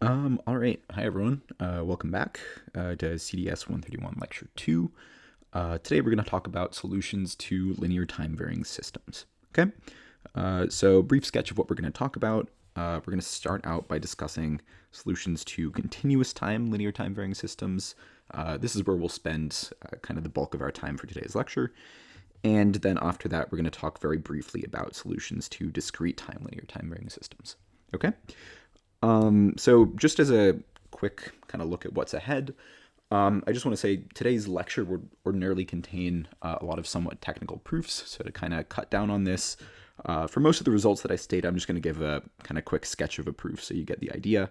All right. Hi, everyone. Welcome back to CDS 131 Lecture 2. Today we're going to talk about solutions to linear time varying systems. Okay? So, brief sketch of what we're going to talk about. We're going to start out by discussing solutions to continuous time linear time varying systems. This is where we'll spend kind of the bulk of our time for today's lecture. And then after that, we're going to talk very briefly about solutions to discrete time linear time varying systems. Okay? So just as a quick kind of look at what's ahead, I just want to say today's lecture would ordinarily contain a lot of somewhat technical proofs. So to kind of cut down on this, for most of the results that I state, I'm just going to give a kind of quick sketch of a proof so you get the idea.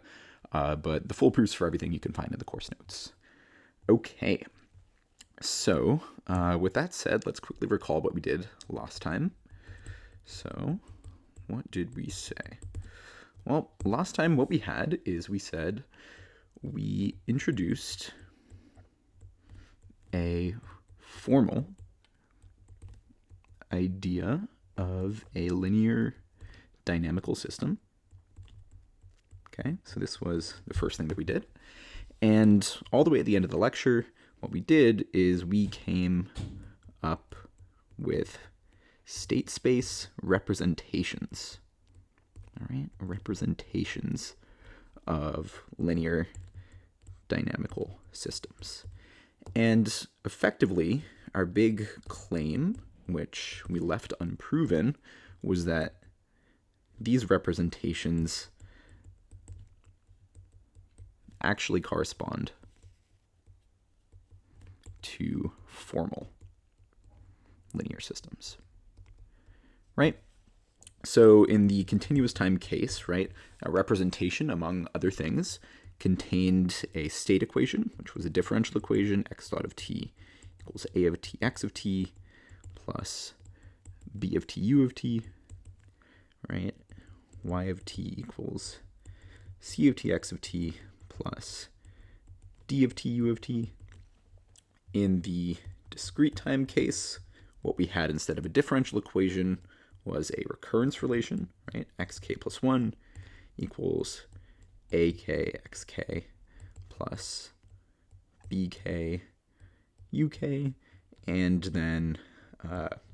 But the full proofs for everything you can find in the course notes. Okay, so with that said, let's quickly recall what we did last time. So what did we say? Well, last time what we had is we said we introduced a formal idea of a linear dynamical system. Okay, so this was the first thing that we did. And all the way at the end of the lecture, what we did is we came up with state space representations. All right, representations of linear dynamical systems. And effectively, our big claim, which we left unproven, was that these representations actually correspond to formal linear systems, right? So in the continuous time case, right, a representation, among other things, contained a state equation, which was a differential equation, x dot of t equals a of t x of t plus b of t u of t, right? Y of t equals c of t x of t plus d of t u of t. In the discrete time case, what we had instead of a differential equation was a recurrence relation, right? Xk plus 1 equals ak xk plus bk uk, and then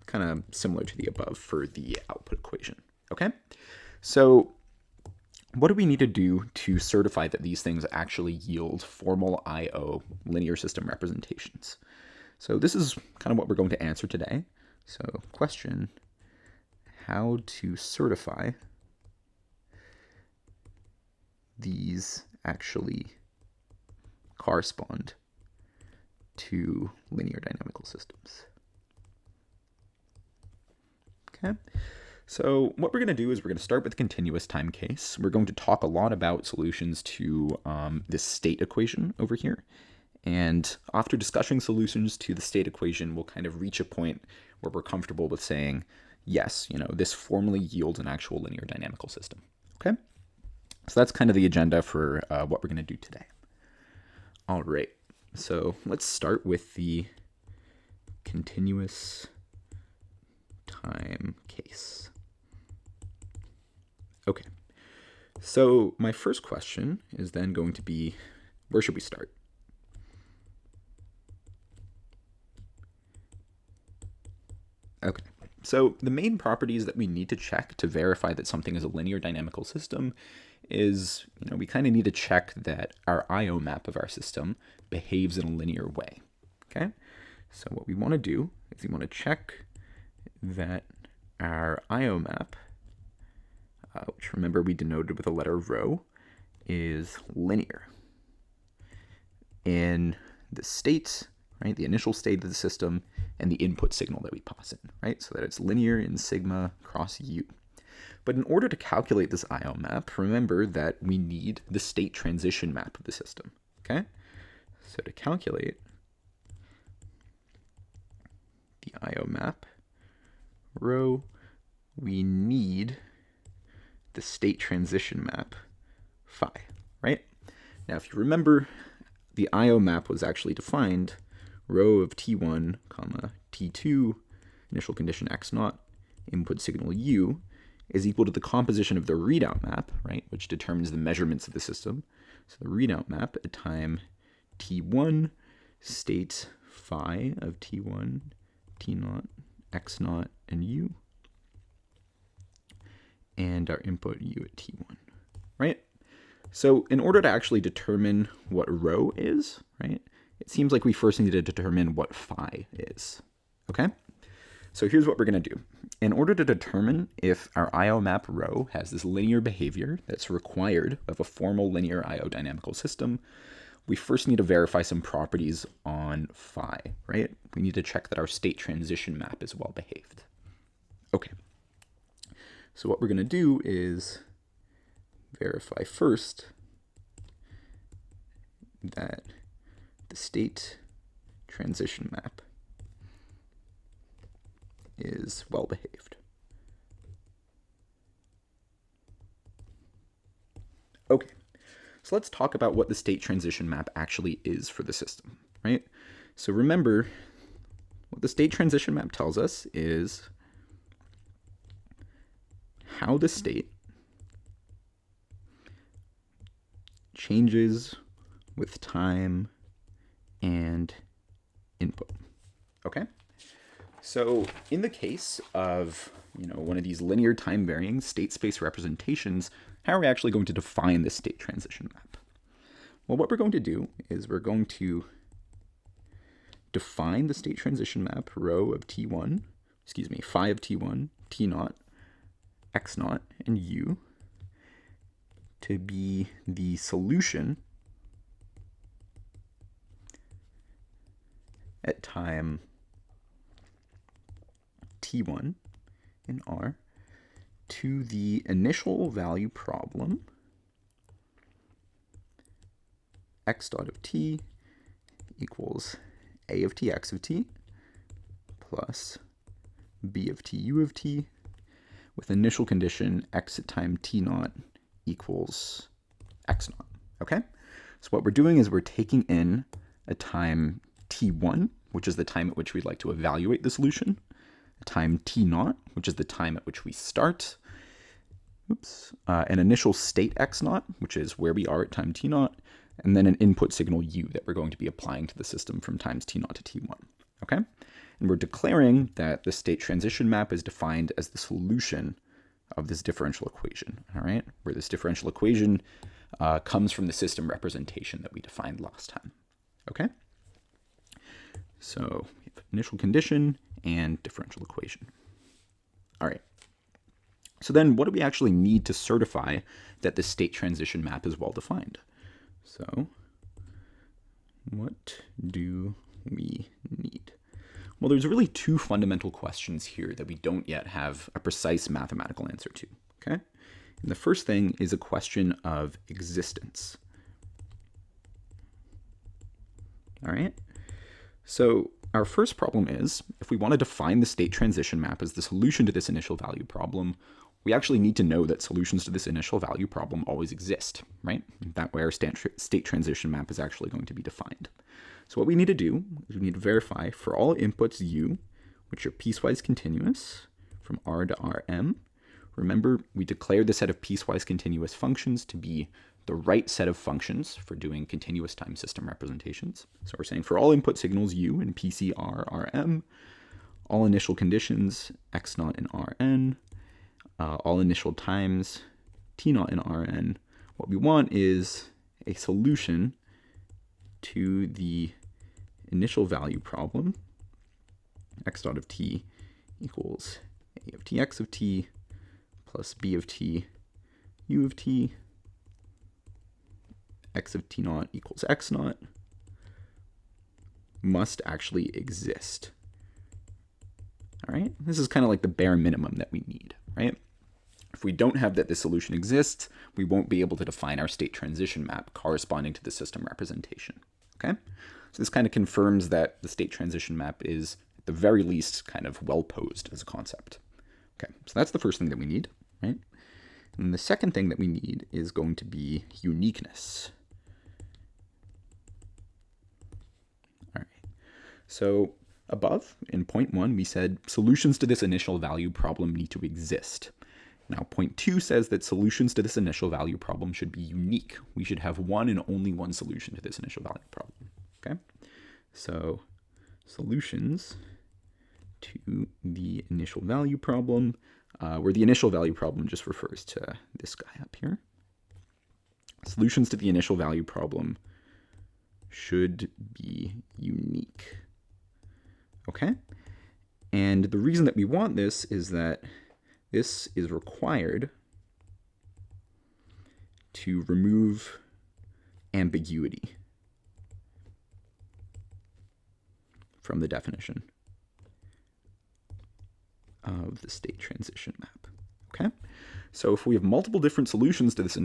kind of similar to the above for the output equation. Okay, so what do we need to do to certify that these things actually yield formal I/O linear system representations? So this is kind of what we're going to answer today. So question: how to certify these actually correspond to linear dynamical systems. Okay, so what we're going to do is we're going to start with the continuous time case. We're going to talk a lot about solutions to this state equation over here. And after discussing solutions to the state equation, we'll kind of reach a point where we're comfortable with saying, yes, this formally yields an actual linear dynamical system. Okay? So that's kind of the agenda for what we're going to do today. All right. So let's start with the continuous time case. Okay. So my first question is then going to be, where should we start? Okay. So the main properties that we need to check to verify that something is a linear dynamical system is, we kind of need to check that our I/O map of our system behaves in a linear way. Okay? So what we want to do is we want to check that our I/O map, which remember we denoted with the letter rho, is linear in the state, right, the initial state of the system, and the input signal that we pass in, right? So that it's linear in sigma cross u. But in order to calculate this I/O map, remember that we need the state transition map of the system, okay? So to calculate the I/O map rho, we need the state transition map phi, right? Now, if you remember, the I/O map was actually defined rho of t1, comma t2, initial condition x naught, input signal u, is equal to the composition of the readout map, right, which determines the measurements of the system. So the readout map at time t1, state phi of t1, t0, x0, and u, and our input u at t1, right? So in order to actually determine what rho is, right, it seems like we first need to determine what phi is, okay? So here's what we're going to do. In order to determine if our IO map rho has this linear behavior that's required of a formal linear IO dynamical system, we first need to verify some properties on phi, right? We need to check that our state transition map is well behaved. Okay. So what we're going to do is verify first that the state transition map is well behaved. Okay, so let's talk about what the state transition map actually is for the system, right? So remember, what the state transition map tells us is how the state changes with time and input, okay? So in the case of, one of these linear time varying state space representations, how are we actually going to define this state transition map? Well, what we're going to do is we're going to define the state transition map rho of t1, phi of t1, t0, x0, and u to be the solution at time t1 in R to the initial value problem x dot of t equals a of t x of t plus b of t u of t with initial condition x at time t naught equals x naught, okay? So what we're doing is we're taking in a time t1, which is the time at which we'd like to evaluate the solution, a time t0, which is the time at which we start, an initial state x0, which is where we are at time t0, and then an input signal u that we're going to be applying to the system from times t0 to t1, okay? And we're declaring that the state transition map is defined as the solution of this differential equation, all right? Where this differential equation comes from the system representation that we defined last time, okay? So we have initial condition and differential equation. All right. So then what do we actually need to certify that the state transition map is well defined? So what do we need? Well, there's really two fundamental questions here that we don't yet have a precise mathematical answer to, okay? And the first thing is a question of existence. All right? So our first problem is, if we want to define the state transition map as the solution to this initial value problem, we actually need to know that solutions to this initial value problem always exist, right? That way our state transition map is actually going to be defined. So what we need to do is we need to verify for all inputs u, which are piecewise continuous from R to Rm. Remember, we declared the set of piecewise continuous functions to be the right set of functions for doing continuous time system representations. So we're saying for all input signals u in PCR Rm, all initial conditions x0 in Rn, all initial times t0 in Rn, what we want is a solution to the initial value problem, x dot of t equals a of t x of t plus b of t u of t, x of t naught equals x naught, must actually exist. All right, this is kind of like the bare minimum that we need, right? If we don't have that this solution exists, we won't be able to define our state transition map corresponding to the system representation, okay? So this kind of confirms that the state transition map is, at the very least, kind of well posed as a concept. Okay, so that's the first thing that we need, right? And the second thing that we need is going to be uniqueness. All right, so above in point 1, we said solutions to this initial value problem need to exist. Now, point 2 says that solutions to this initial value problem should be unique. We should have one and only one solution to this initial value problem. Okay? So, solutions to the initial value problem, where the initial value problem just refers to this guy up here. Solutions to the initial value problem should be unique. Okay? And the reason that we want this is that this is required to remove ambiguity from the definition of the state transition map. Okay? So if we have multiple different solutions to this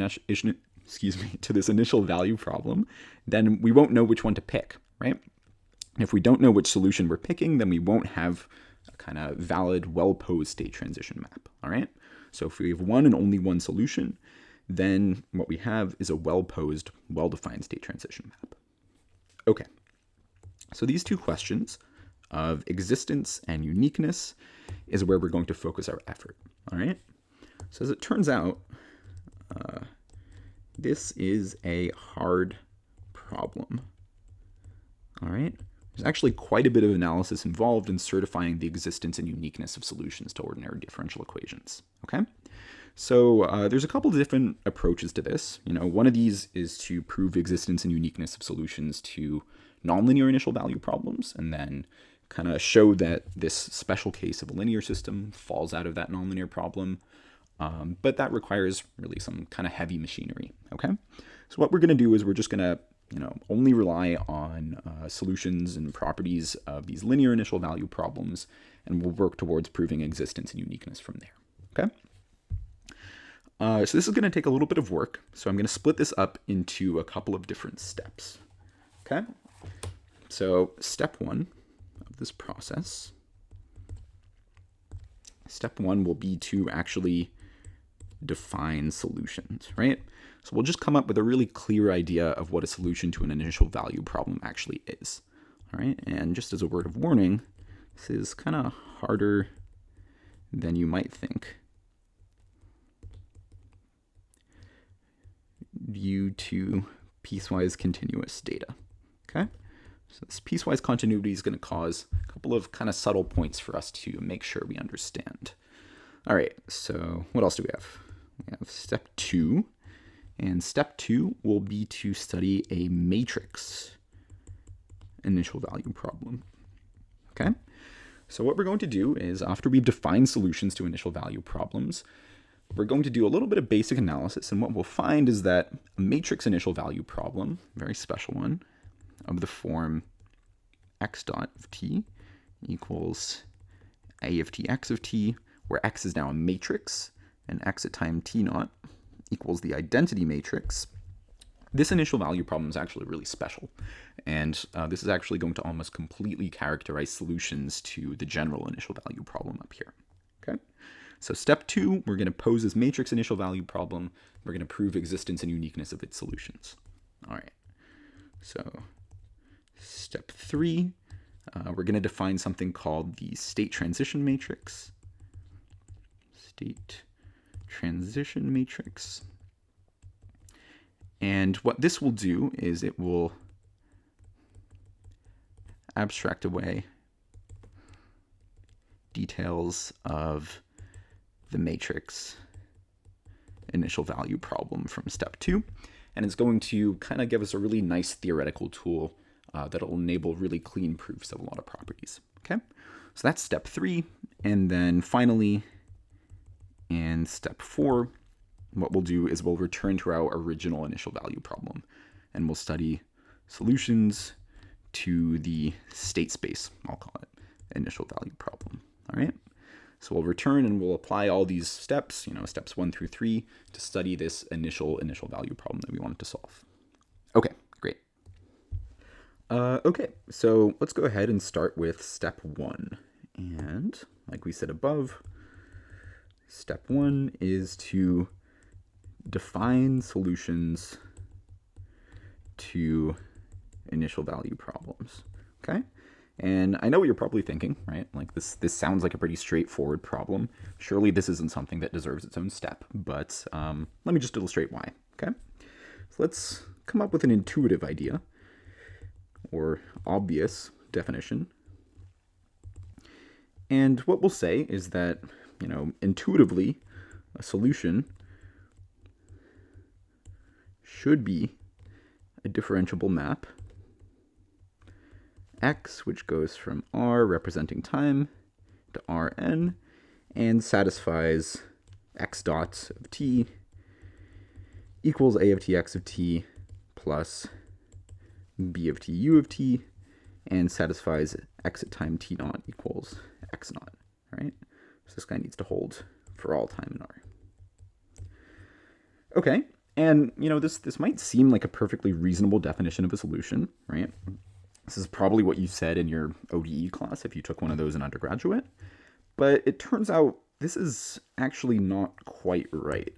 initial value problem, then we won't know which one to pick, right? If we don't know which solution we're picking, then we won't have a kind of valid, well-posed state transition map, all right? So if we have one and only one solution, then what we have is a well-posed, well-defined state transition map. Okay, so these two questions of existence and uniqueness is where we're going to focus our effort, all right? So as it turns out, this is a hard problem, all right? There's actually quite a bit of analysis involved in certifying the existence and uniqueness of solutions to ordinary differential equations, okay? So there's a couple of different approaches to this. One of these is to prove existence and uniqueness of solutions to nonlinear initial value problems, and then kind of show that this special case of a linear system falls out of that nonlinear problem. But that requires really some kind of heavy machinery, okay? So what we're going to do is we're just going to only rely on solutions and properties of these linear initial value problems, and we'll work towards proving existence and uniqueness from there, okay? So this is going to take a little bit of work, so I'm going to split this up into a couple of different steps, okay? So step 1 of this process, step 1 will be to actually define solutions, right? So we'll just come up with a really clear idea of what a solution to an initial value problem actually is, all right? And just as a word of warning, this is kind of harder than you might think due to piecewise continuous data, okay? So this piecewise continuity is going to cause a couple of kind of subtle points for us to make sure we understand. All right, so what else do we have? We have step 2. And step 2 will be to study a matrix initial value problem, okay? So what we're going to do is, after we've defined solutions to initial value problems, we're going to do a little bit of basic analysis, and what we'll find is that a matrix initial value problem, a very special one, of the form x dot of t equals a of t x of t, where x is now a matrix, and x at time t naught equals the identity matrix. This initial value problem is actually really special, and this is actually going to almost completely characterize solutions to the general initial value problem up here, okay? So step 2, we're going to pose this matrix initial value problem. We're going to prove existence and uniqueness of its solutions. All right, so step 3, we're going to define something called the state transition matrix. State transition matrix. And what this will do is it will abstract away details of the matrix initial value problem from step 2, and it's going to kind of give us a really nice theoretical tool that'll enable really clean proofs of a lot of properties, okay? So that's step 3, and then finally, in step 4, what we'll do is we'll return to our original initial value problem, and we'll study solutions to the state space, I'll call it, initial value problem, all right? So we'll return and we'll apply all these steps, steps 1 through 3, to study this initial value problem that we wanted to solve. Okay, great. Okay, so let's go ahead and start with step 1. And like we said above, step 1 is to define solutions to initial value problems, okay? And I know what you're probably thinking, right? Like this sounds like a pretty straightforward problem. Surely this isn't something that deserves its own step, but let me just illustrate why, okay? So let's come up with an intuitive idea or obvious definition. And what we'll say is that, intuitively, a solution should be a differentiable map x, which goes from r representing time to Rn, and satisfies x dot of t equals a of t x of t plus b of t u of t, and satisfies x at time t naught equals x naught, right? So this guy needs to hold for all time in R. Okay, and this might seem like a perfectly reasonable definition of a solution, right? This is probably what you said in your ODE class if you took one of those in undergraduate, but it turns out this is actually not quite right.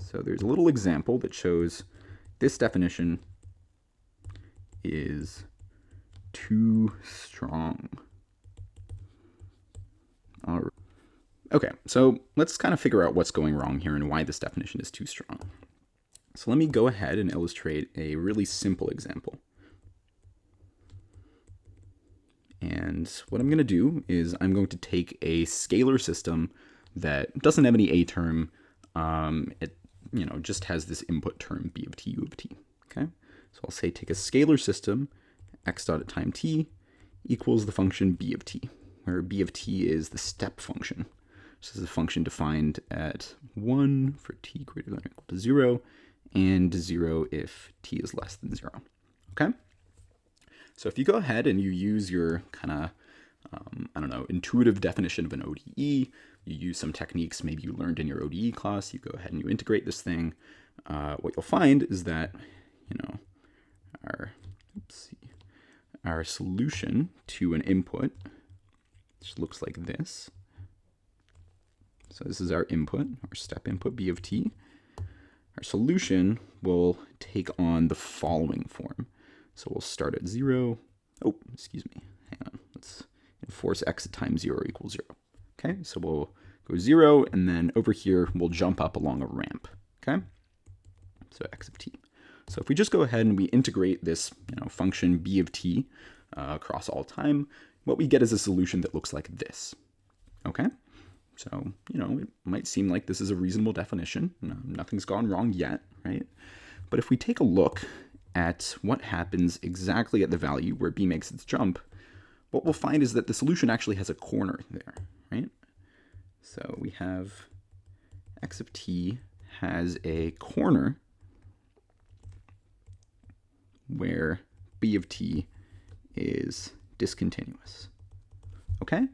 So there's a little example that shows this definition is too strong. All right. Okay, so let's kind of figure out what's going wrong here and why this definition is too strong. So let me go ahead and illustrate a really simple example. And what I'm going to do is I'm going to take a scalar system that doesn't have any a term. It just has this input term b of t u of t. Okay, so I'll say take a scalar system x dot at time t equals the function b of t, where b of t is the step function. This is a function defined at 1 for t greater than or equal to 0, and 0 if t is less than 0. Okay? So if you go ahead and you use your kind of, intuitive definition of an ODE, you use some techniques maybe you learned in your ODE class, you go ahead and you integrate this thing, what you'll find is that, our solution to an input, which looks like this. So this is our input, our step input b of t. Our solution will take on the following form. So we'll start at 0. Oh, excuse me. Hang on. Let's enforce x at time 0 equals 0. Okay, so we'll go 0, and then over here we'll jump up along a ramp. Okay, so x of t. So if we just go ahead and we integrate this function b of t across all time, what we get is a solution that looks like this. Okay, so it might seem like this is a reasonable definition. Nothing's gone wrong yet, right? But if we take a look at what happens exactly at the value where b makes its jump, what we'll find is that the solution actually has a corner there, right? So we have x of t has a corner where b of t is discontinuous. Okay?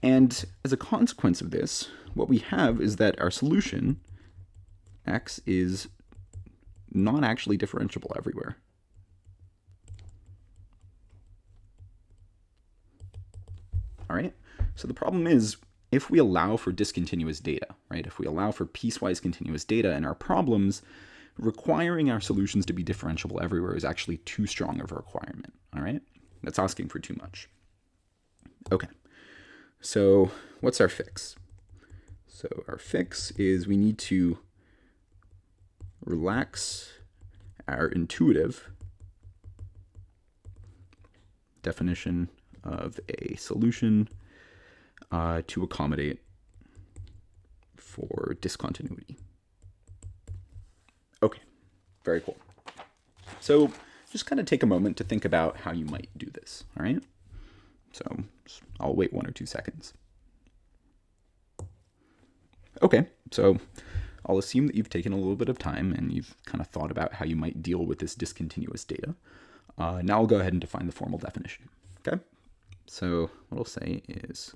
And as a consequence of this, what we have is that our solution, x, is not actually differentiable everywhere. All right? So the problem is, if we allow for discontinuous data, right? If we allow for piecewise continuous data in our problems, requiring our solutions to be differentiable everywhere is actually too strong of a requirement, all right? That's asking for too much. Okay, so what's our fix? So our fix is we need to relax our intuitive definition of a solution to accommodate for discontinuity. Okay, very cool. So just kind of take a moment to think about how you might do this, all right? So I'll wait 1 or 2 seconds. Okay, so I'll assume that you've taken a little bit of time and you've kind of thought about how you might deal with this discontinuous data. Now I'll go ahead and define the formal definition, okay? So what I'll say is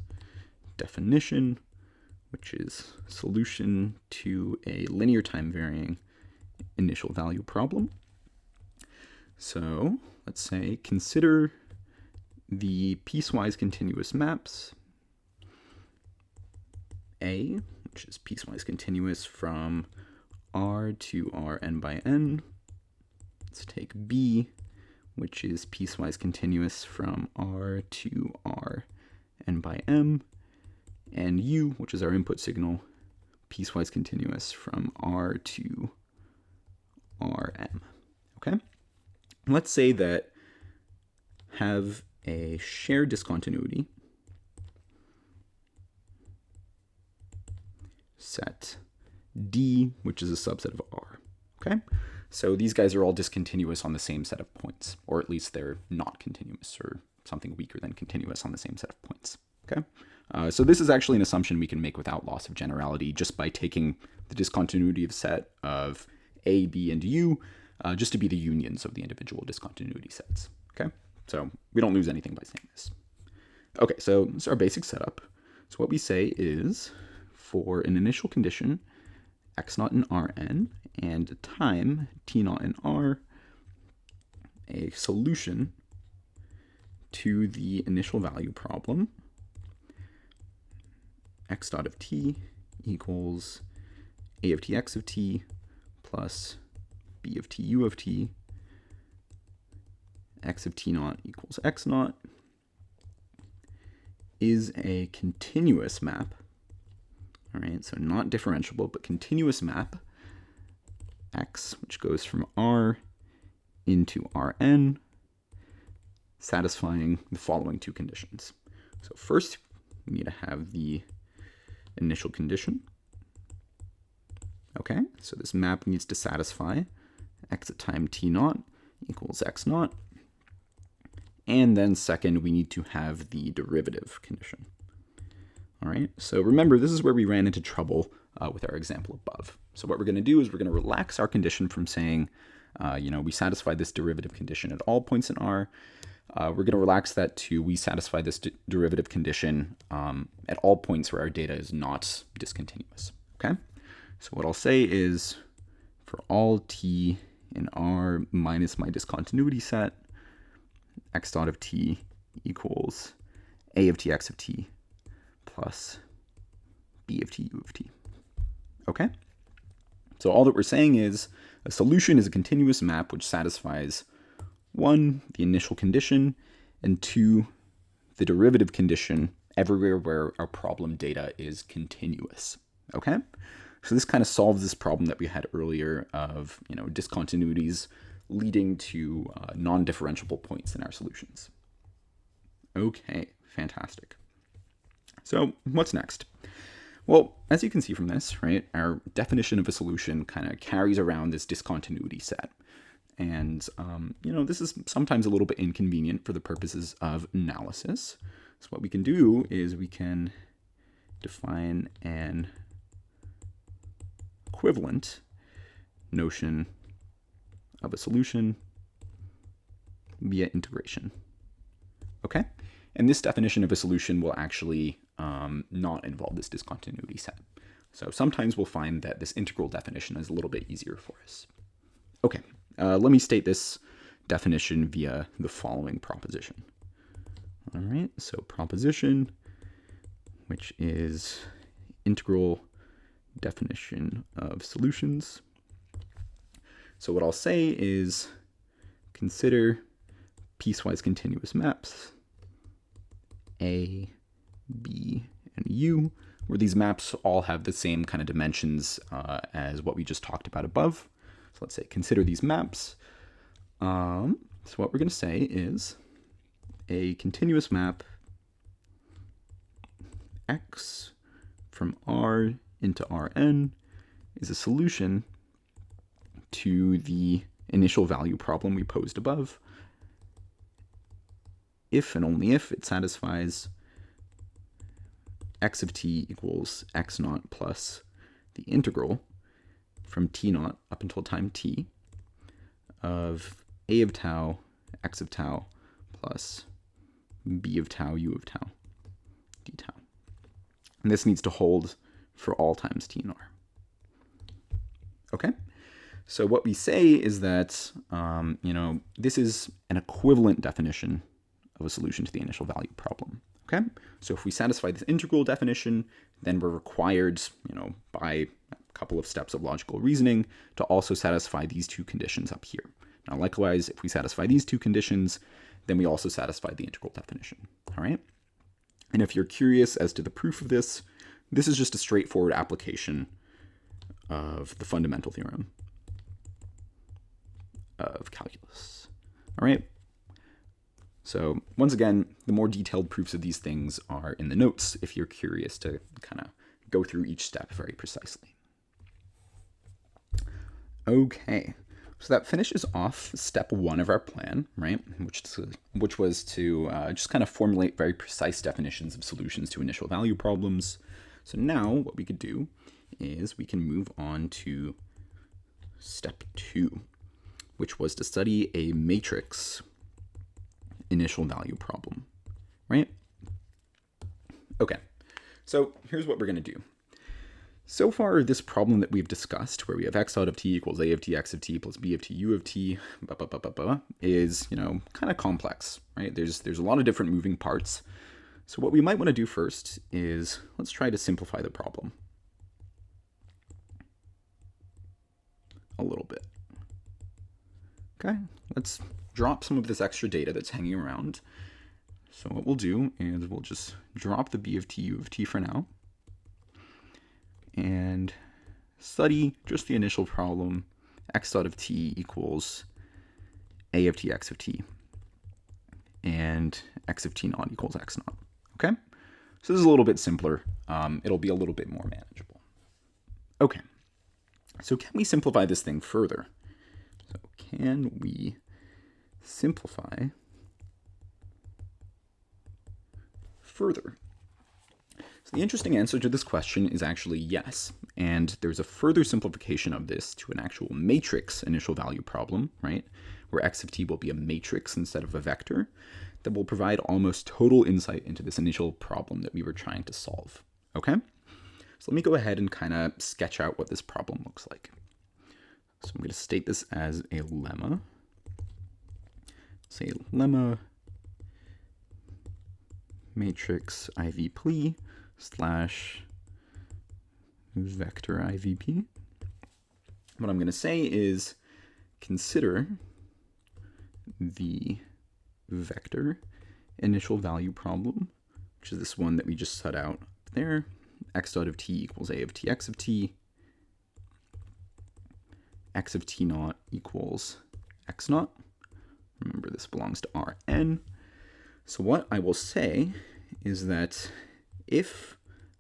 definition, which is solution to a linear time varying initial value problem. So let's say consider the piecewise continuous maps A, which is piecewise continuous from R to Rn by n. Let's take B, which is piecewise continuous from R to R n by m, and U, which is our input signal, piecewise continuous from R to Rm. Okay? Let's say that have a shared discontinuity set D, which is a subset of R. Okay? So these guys are all discontinuous on the same set of points, or at least they're not continuous, or something weaker than continuous on the same set of points. Okay? So this is actually an assumption we can make without loss of generality just by taking the discontinuity of set of A, B, and U just to be the unions of the individual discontinuity sets. Okay? So we don't lose anything by saying this. Okay, so this is our basic setup. So what we say is for an initial condition, x0 in Rn, and time t0 in R, a solution to the initial value problem, x dot of t equals a of t x of t plus b of t u of t, x of t naught equals x naught, is a continuous map. All right, so not differentiable, but continuous map, x, which goes from R into Rn, satisfying the following two conditions. So first, we need to have the initial condition. Okay, so this map needs to satisfy x at time t naught equals x naught. And then second, we need to have the derivative condition. All right, so remember, this is where we ran into trouble with our example above. So what we're going to do is we're going to relax our condition from saying, we satisfy this derivative condition at all points in R. We're going to relax that to we satisfy this derivative condition at all points where our data is not discontinuous. Okay, so what I'll say is for all t in R minus my discontinuity set, x dot of t equals a of t x of t plus b of t u of t. Okay? So all that we're saying is a solution is a continuous map which satisfies 1, the initial condition, and 2, the derivative condition everywhere where our problem data is continuous. Okay? So this kind of solves this problem that we had earlier of, discontinuities leading to non-differentiable points in our solutions. Okay, fantastic. So what's next? Well, as you can see from this, right, our definition of a solution kind of carries around this discontinuity set. And, this is sometimes a little bit inconvenient for the purposes of analysis. So what we can do is we can define an equivalent notion of a solution via integration. Okay? And this definition of a solution will actually not involve this discontinuity set. So sometimes we'll find that this integral definition is a little bit easier for us. Okay, let me state this definition via the following proposition. All right, so proposition, which is integral definition of solutions. So what I'll say is consider piecewise continuous maps A, B, and U, where these maps all have the same kind of dimensions as what we just talked about above. So let's say consider these maps. So what we're going to say is a continuous map X from R into Rn is a solution to the initial value problem we posed above if and only if it satisfies x of t equals x naught plus the integral from t naught up until time t of a of tau, x of tau, plus b of tau, u of tau, d tau. And this needs to hold for all times t in R. Okay? So what we say is that, this is an equivalent definition of a solution to the initial value problem. Okay? So if we satisfy this integral definition, then we're required, by a couple of steps of logical reasoning to also satisfy these two conditions up here. Now, likewise, if we satisfy these two conditions, then we also satisfy the integral definition, all right? And if you're curious as to the proof of this, this is just a straightforward application of the fundamental theorem of calculus, all right? So once again, the more detailed proofs of these things are in the notes if you're curious to kind of go through each step very precisely. Okay, so that finishes off step 1 of our plan, right? Which was to just kind of formulate very precise definitions of solutions to initial value problems. So now what we could do is we can move on to step 2, which was to study a matrix initial value problem, right? Okay, so here's what we're going to do. So far, this problem that we've discussed, where we have x dot of t equals a of t x of t plus b of t u of t, is, kind of complex, right? There's a lot of different moving parts. So what we might want to do first is let's try to simplify the problem a little bit. Okay, let's drop some of this extra data that's hanging around. So what we'll do is we'll just drop the b of t u of t for now and study just the initial problem, x dot of t equals a of t x of t, and x of t naught equals x naught, okay? So this is a little bit simpler. It'll be a little bit more manageable. Okay, so can we simplify this thing further? So can we simplify further? So the interesting answer to this question is actually yes, and there's a further simplification of this to an actual matrix initial value problem, right, where x of t will be a matrix instead of a vector, that will provide almost total insight into this initial problem that we were trying to solve, okay? So let me go ahead and kind of sketch out what this problem looks like. So I'm going to state this as a lemma. Say lemma matrix IVP slash vector IVP. What I'm going to say is consider the vector initial value problem, which is this one that we just set out there, x dot of t equals a of t x of t, x of t naught equals x naught. Remember, this belongs to Rn. So what I will say is that if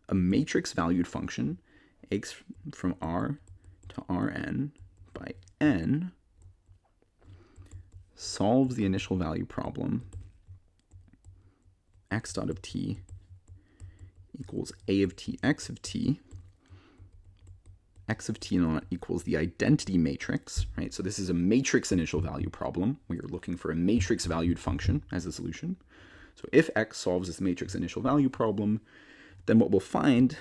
a matrix valued function x from R to Rn by n solves the initial value problem x dot of t equals a of t x of t, x of t naught equals the identity matrix, right? So this is a matrix initial value problem. We are looking for a matrix valued function as a solution. So if x solves this matrix initial value problem, then what we'll find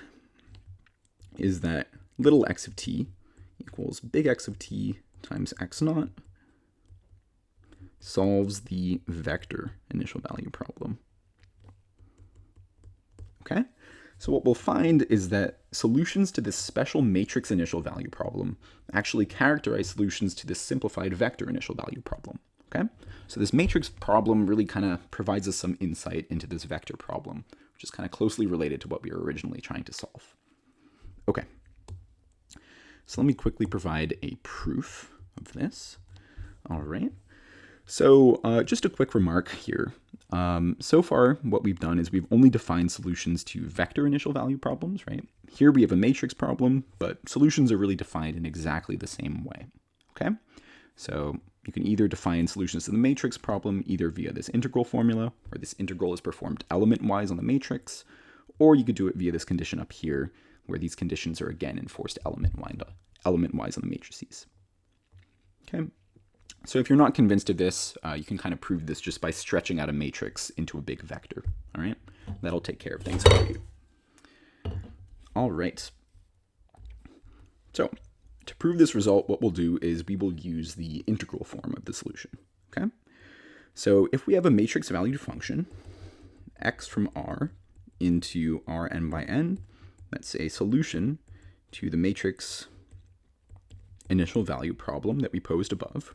is that little x of t equals big X of t times x naught solves the vector initial value problem. Okay? So what we'll find is that solutions to this special matrix initial value problem actually characterize solutions to this simplified vector initial value problem. Okay? So this matrix problem really kind of provides us some insight into this vector problem, which is kind of closely related to what we were originally trying to solve. Okay. So let me quickly provide a proof of this. All right. So just a quick remark here. So far, what we've done is we've only defined solutions to vector initial value problems, right? Here we have a matrix problem, but solutions are really defined in exactly the same way, okay? So you can either define solutions to the matrix problem either via this integral formula, where this integral is performed element-wise on the matrix, or you could do it via this condition up here, where these conditions are again enforced element-wise on the matrices, okay? So if you're not convinced of this, you can kind of prove this just by stretching out a matrix into a big vector, all right? That'll take care of things for you. All right. So to prove this result, what we'll do is we will use the integral form of the solution, okay? So if we have a matrix valued function, x from R into Rn by n, that's a solution to the matrix initial value problem that we posed above,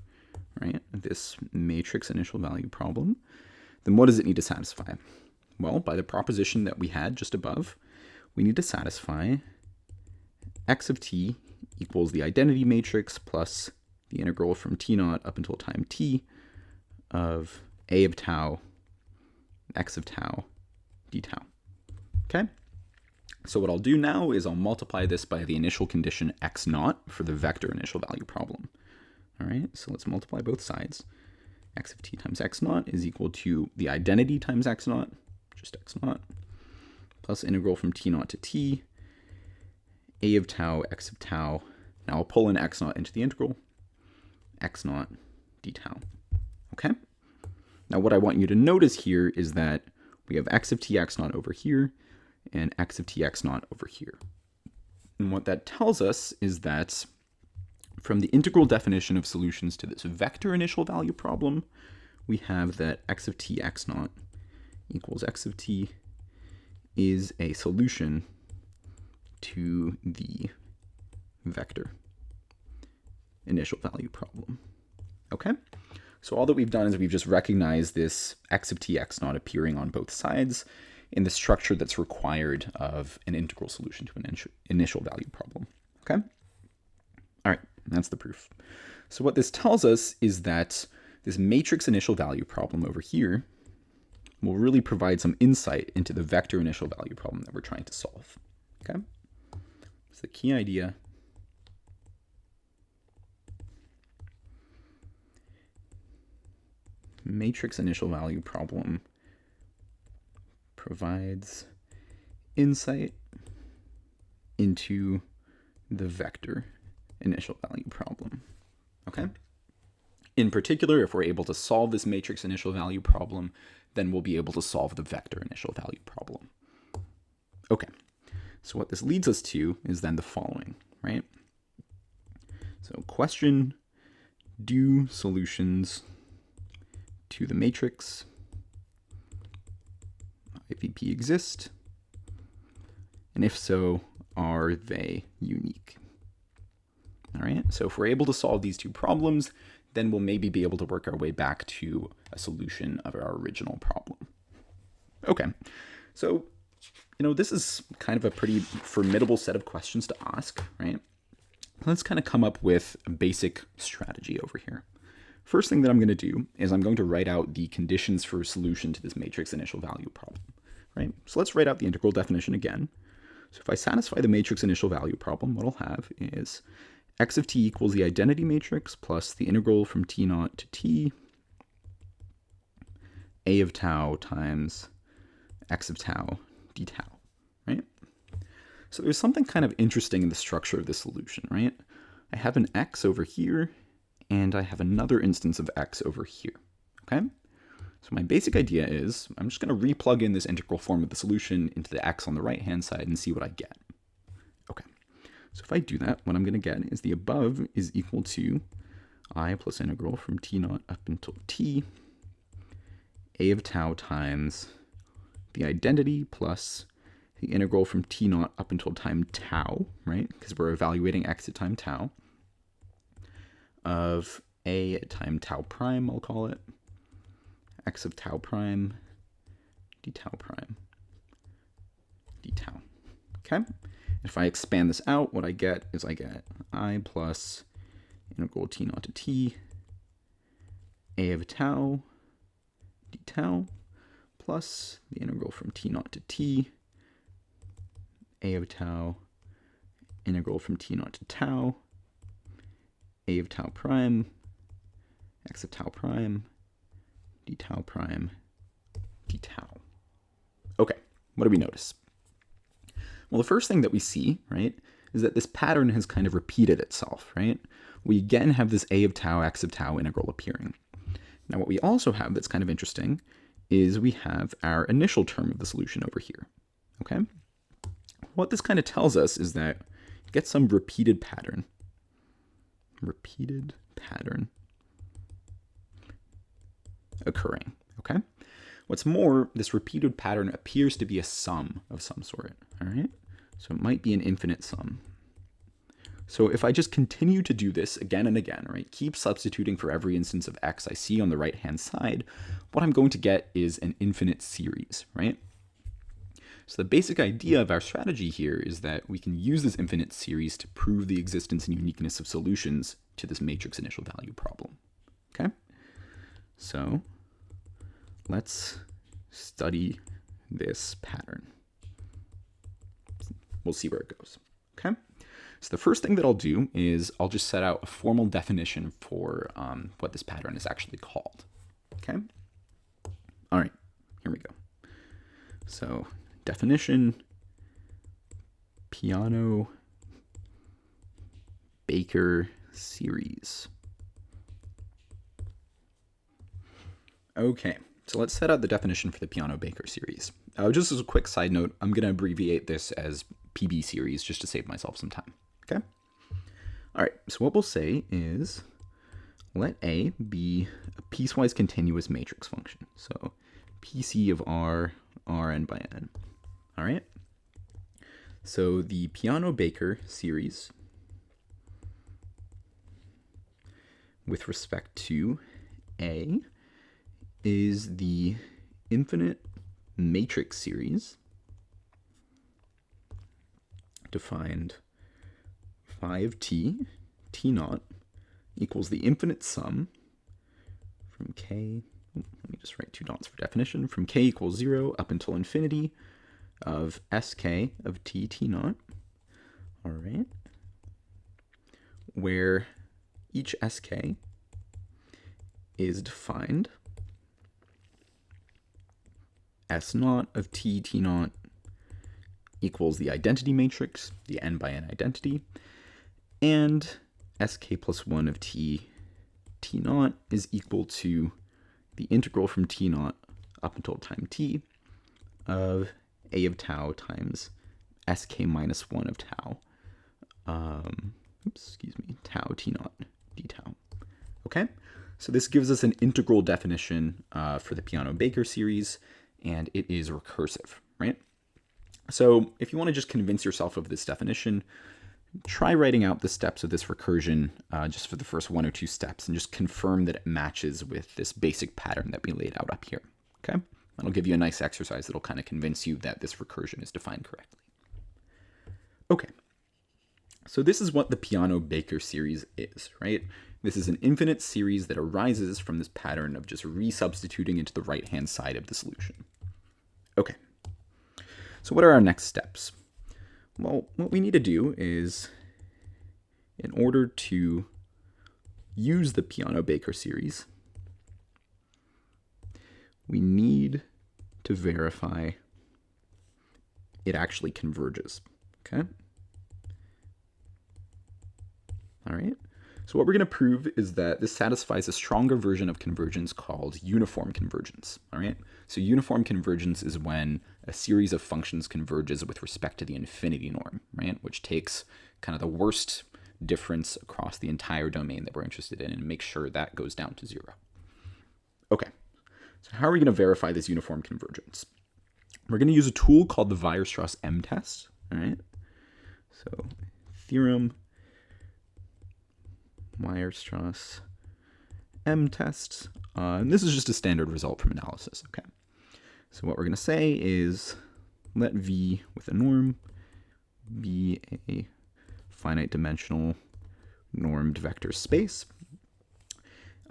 right, this matrix initial value problem, then what does it need to satisfy? Well, by the proposition that we had just above, we need to satisfy x of t equals the identity matrix plus the integral from t naught up until time t of a of tau, x of tau, d tau. Okay? So what I'll do now is I'll multiply this by the initial condition x naught for the vector initial value problem. All right, so let's multiply both sides. X of t times x naught is equal to the identity times x naught, just x naught, plus integral from t naught to t, a of tau, x of tau. Now I'll pull in x naught into the integral, x naught d tau. Okay? Now what I want you to notice here is that we have x of t x naught over here and x of t x naught over here. And what that tells us is that from the integral definition of solutions to this vector initial value problem, we have that x of t x naught equals x of t is a solution to the vector initial value problem. Okay? So all that we've done is we've just recognized this x of t x naught appearing on both sides in the structure that's required of an integral solution to an initial value problem. Okay? All right, that's the proof. So what this tells us is that this matrix initial value problem over here will really provide some insight into the vector initial value problem that we're trying to solve. Okay? So the key idea matrix initial value problem provides insight into the vector initial value problem. Okay? In particular, if we're able to solve this matrix initial value problem, then we'll be able to solve the vector initial value problem. Okay, so what this leads us to is then the following, right? So question, do solutions to the matrix IVP exist? And if so, are they unique? All right, so if we're able to solve these two problems, then we'll maybe be able to work our way back to a solution of our original problem. Okay, so, this is kind of a pretty formidable set of questions to ask, right? Let's kind of come up with a basic strategy over here. First thing that I'm going to do is I'm going to write out the conditions for a solution to this matrix initial value problem, right? So let's write out the integral definition again. So if I satisfy the matrix initial value problem, what I'll have is x of t equals the identity matrix plus the integral from t naught to t, a of tau times x of tau d tau, right? So there's something kind of interesting in the structure of this solution, right? I have an x over here, and I have another instance of x over here, okay? So my basic idea is I'm just going to replug in this integral form of the solution into the x on the right-hand side and see what I get. Okay, so if I do that, what I'm going to get is the above is equal to I plus integral from t naught up until t, a of tau times the identity plus the integral from t naught up until time tau, right? Because we're evaluating x at time tau, of a at time tau prime, I'll call it, x of tau prime, d tau prime, d tau. Okay? If I expand this out, what I get is I get I plus integral t naught to t, a of tau, d tau, plus the integral from t naught to t, a of tau, integral from t naught to tau, a of tau prime, x of tau prime, d tau prime, d tau. Okay, what do we notice? Well, the first thing that we see, right, is that this pattern has kind of repeated itself, right? We again have this a of tau, x of tau integral appearing. Now, what we also have that's kind of interesting is we have our initial term of the solution over here, okay? What this kind of tells us is that you get some repeated pattern occurring, okay? What's more, this repeated pattern appears to be a sum of some sort, all right? So it might be an infinite sum. So if I just continue to do this again and again, right, keep substituting for every instance of x I see on the right-hand side, what I'm going to get is an infinite series, right? So the basic idea of our strategy here is that we can use this infinite series to prove the existence and uniqueness of solutions to this matrix initial value problem, okay? So let's study this pattern. We'll see where it goes, okay? So the first thing that I'll do is I'll just set out a formal definition for what this pattern is actually called, okay? All right, here we go. So definition, Peano-Baker series. Okay, so let's set out the definition for the Peano-Baker series. Just as a quick side note, I'm going to abbreviate this as PB series just to save myself some time. Okay? All right, so what we'll say is let A be a piecewise continuous matrix function. So PC of R, Rn by n. All right? So the Peano-Baker series with respect to A is the infinite matrix series defined phi of t, t naught, equals the infinite sum from k, let me just write two dots for definition, from k equals 0 up until infinity of sk of t, t naught, all right, where each sk is defined S naught of t, t naught equals the identity matrix, the n by n identity, and sk plus 1 of t, t naught is equal to the integral from t naught up until time t of a of tau times sk minus 1 of tau, tau t naught d tau. Okay, so this gives us an integral definition for the Peano-Baker series, and it is recursive, right? So if you want to just convince yourself of this definition, try writing out the steps of this recursion just for the first one or two steps and just confirm that it matches with this basic pattern that we laid out up here, okay? That'll give you a nice exercise that'll kind of convince you that this recursion is defined correctly. Okay, so this is what the Peano-Baker series is, right? This is an infinite series that arises from this pattern of just resubstituting into the right-hand side of the solution. Okay, so what are our next steps? Well, what we need to do is, in order to use the Peano-Baker series, we need to verify it actually converges, okay? All right. So what we're going to prove is that this satisfies a stronger version of convergence called uniform convergence, all right? So uniform convergence is when a series of functions converges with respect to the infinity norm, right? Which takes kind of the worst difference across the entire domain that we're interested in and makes sure that goes down to 0. Okay, so how are we going to verify this uniform convergence? We're going to use a tool called the Weierstrass M-test, all right? So theorem Weierstrass M-test. And this is just a standard result from analysis, okay? So what we're going to say is let V with a norm be a finite dimensional normed vector space.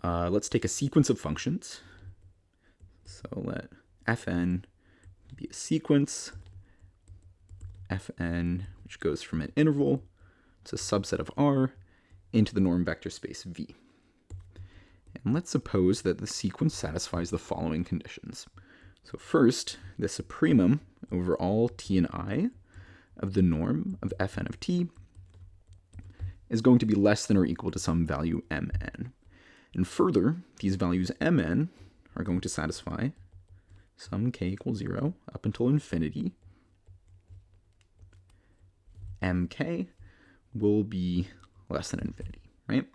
Let's take a sequence of functions. So let Fn be a sequence, Fn, which goes from an interval to a subset of R, into the norm vector space V. And let's suppose that the sequence satisfies the following conditions. So first, the supremum over all t and I of the norm of Fn of t is going to be less than or equal to some value mn. And further, these values mn are going to satisfy some k equals 0 up until infinity. Mk will be less than infinity, right?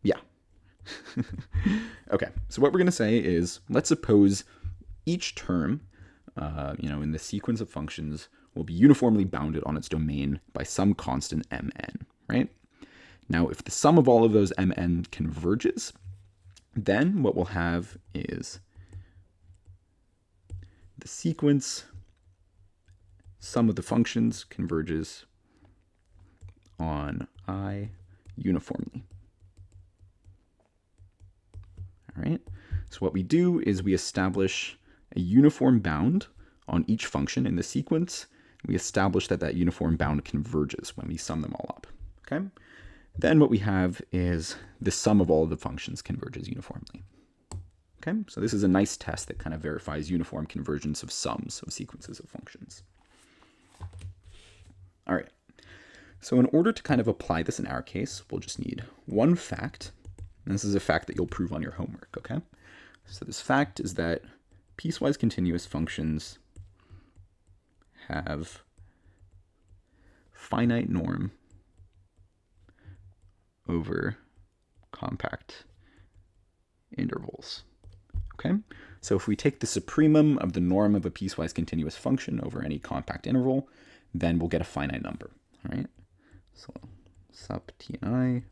Yeah. Okay, so what we're going to say is, let's suppose each term, in the sequence of functions will be uniformly bounded on its domain by some constant mn, right? Now, if the sum of all of those mn converges, then what we'll have is the sequence sum of the functions converges on I uniformly. All right. So what we do is we establish a uniform bound on each function in the sequence. We establish that that uniform bound converges when we sum them all up. Okay. Then what we have is the sum of all of the functions converges uniformly. Okay. So this is a nice test that kind of verifies uniform convergence of sums of sequences of functions. All right. So in order to kind of apply this in our case, we'll just need one fact. And this is a fact that you'll prove on your homework, okay? So this fact is that piecewise continuous functions have finite norm over compact intervals, okay? So if we take the supremum of the norm of a piecewise continuous function over any compact interval, then we'll get a finite number, all right? So sup t and I,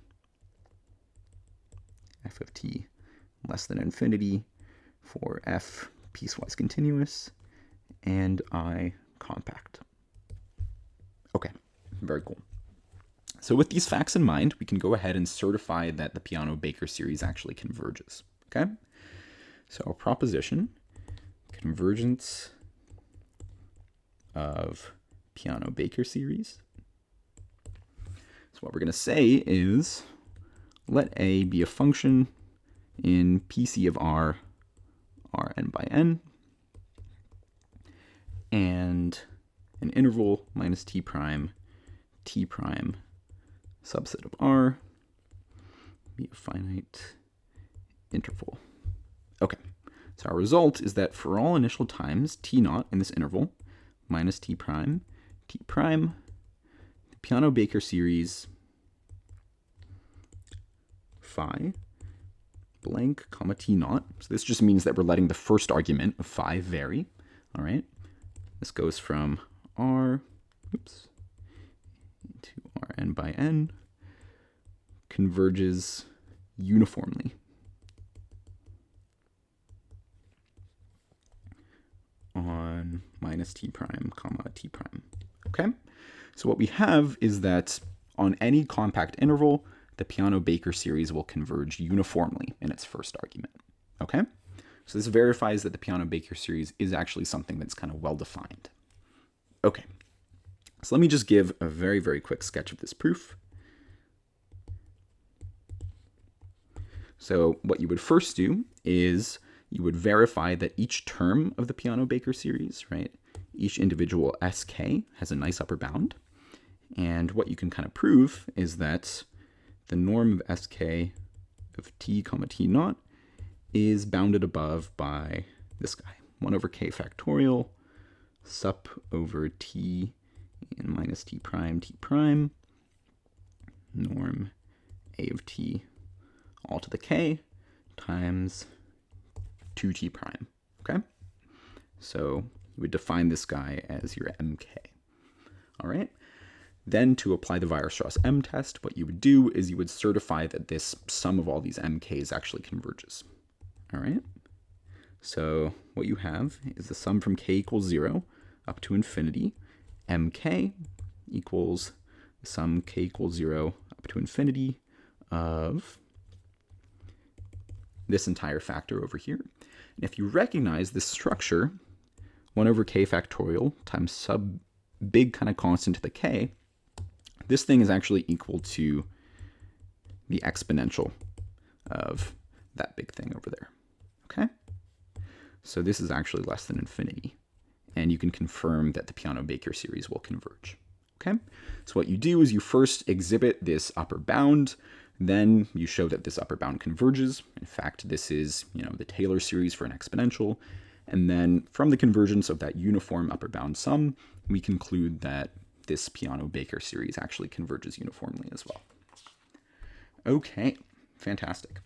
f of t less than infinity for f piecewise continuous and I compact. Okay, very cool. So with these facts in mind, we can go ahead and certify that the Peano-Baker series actually converges, okay? So our proposition, convergence of Peano-Baker series. So what we're going to say is, let A be a function in PC of R, Rn by n, and an interval minus t prime subset of R be a finite interval. Okay, so our result is that for all initial times t naught in this interval minus t prime, the Peano-Baker series phi blank comma t naught. So this just means that we're letting the first argument of phi vary. All right. This goes from R, to Rn by n, converges uniformly on minus t prime comma t prime. Okay. So what we have is that on any compact interval, the Peano-Baker series will converge uniformly in its first argument. Okay? So this verifies that the Peano-Baker series is actually something that's kind of well-defined. Okay. So let me just give a very, very quick sketch of this proof. So what you would first do is you would verify that each term of the Peano-Baker series, right, each individual sk has a nice upper bound. And what you can kind of prove is that the norm of sk of t comma t naught is bounded above by this guy, 1 over k factorial sup over t and minus t prime norm a of t all to the k times 2t prime, okay? So you would define this guy as your mk, all right? Then to apply the Weierstrass M test, what you would do is you would certify that this sum of all these mk's actually converges. All right? So what you have is the sum from k equals 0 up to infinity. Mk equals the sum k equals 0 up to infinity of this entire factor over here. And if you recognize this structure, 1 over k factorial times sub big kind of constant to the k, this thing is actually equal to the exponential of that big thing over there, okay? So this is actually less than infinity, and you can confirm that the Peano-Baker series will converge, okay? So what you do is you first exhibit this upper bound, then you show that this upper bound converges. In fact, this is, the Taylor series for an exponential, and then from the convergence of that uniform upper bound sum, we conclude that this Peano-Baker series actually converges uniformly as well. Okay, fantastic.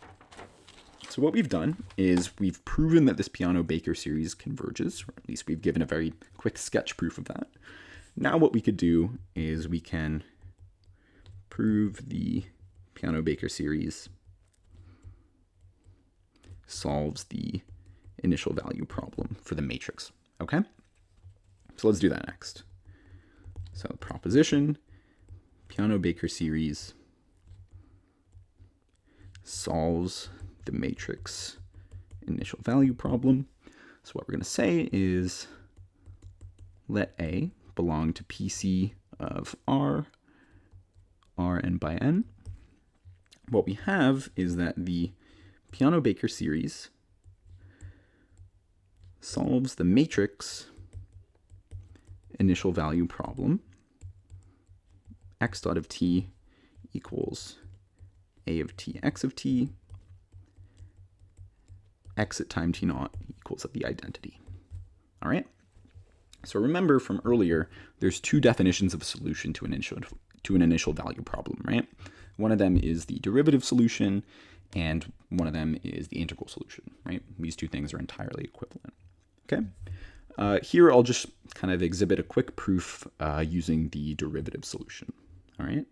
So what we've done is we've proven that this Peano-Baker series converges, or at least we've given a very quick sketch proof of that. now what we could do is we can prove the Peano-Baker series solves the initial value problem for the matrix. Okay? So let's do that next. So proposition, Peano-Baker series solves the matrix initial value problem. So what we're going to say is let A belong to PC of R, Rn by n. What we have is that the Peano-Baker series solves the matrix initial value problem. X dot of t equals A of t x of t. X at time t naught equals the identity. All right? So remember from earlier, there's two definitions of a solution to an initial value problem, right? One of them is the derivative solution, and one of them is the integral solution, right? These two things are entirely equivalent. Okay? Here I'll just kind of exhibit a quick proof using the derivative solution. All right?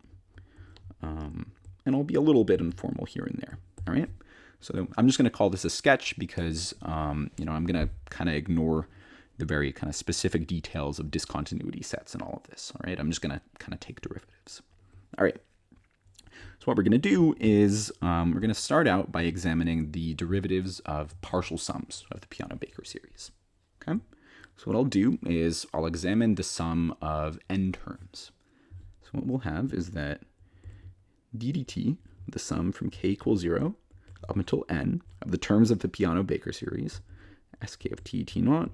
And I'll be a little bit informal here and there. All right? So I'm just going to call this a sketch because, I'm going to kind of ignore the very kind of specific details of discontinuity sets and all of this. All right? I'm just going to kind of take derivatives. All right. So what we're going to do is we're going to start out by examining the derivatives of partial sums of the Peano-Baker series. Okay? So what I'll do is I'll examine the sum of n terms. So what we'll have is that d dt, the sum from k equals 0 up until n of the terms of the Peano-Baker series, sk of t, t naught,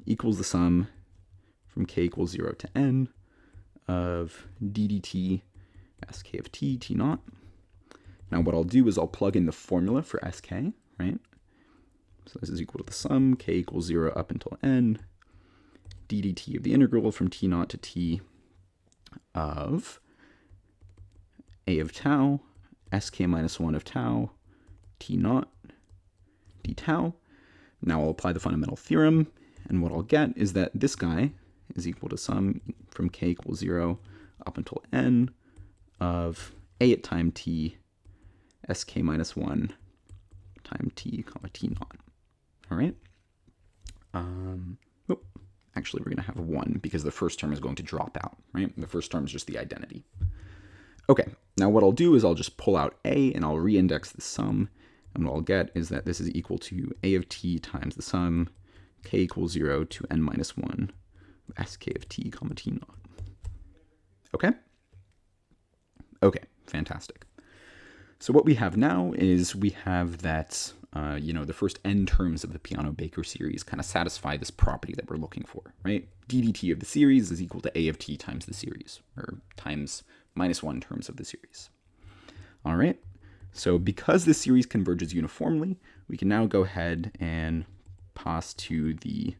equals the sum from k equals 0 to n of d dt, sk of t, t naught. Now what I'll do is I'll plug in the formula for sk, right? So this is equal to the sum, k equals 0 up until n, d dt of the integral from t naught to t of a of tau, sk minus 1 of tau, t naught, d tau. Now I'll apply the fundamental theorem, and what I'll get is that this guy is equal to sum from k equals 0 up until n of a at time t, sk minus 1 time t, comma t naught. All right? Actually, we're going to have 1 because the first term is going to drop out, right? The first term is just the identity. Okay, now what I'll do is I'll just pull out a and I'll reindex the sum, and what I'll get is that this is equal to a of t times the sum, k equals 0 to n minus 1, sk of t, comma t naught. Okay? Okay, fantastic. So what we have now is we have that, the first n terms of the Peano-Baker series kind of satisfy this property that we're looking for, right? d dt of the series is equal to a of t times the series, or times minus 1 terms of the series. All right, so because this series converges uniformly, we can now go ahead and pass to the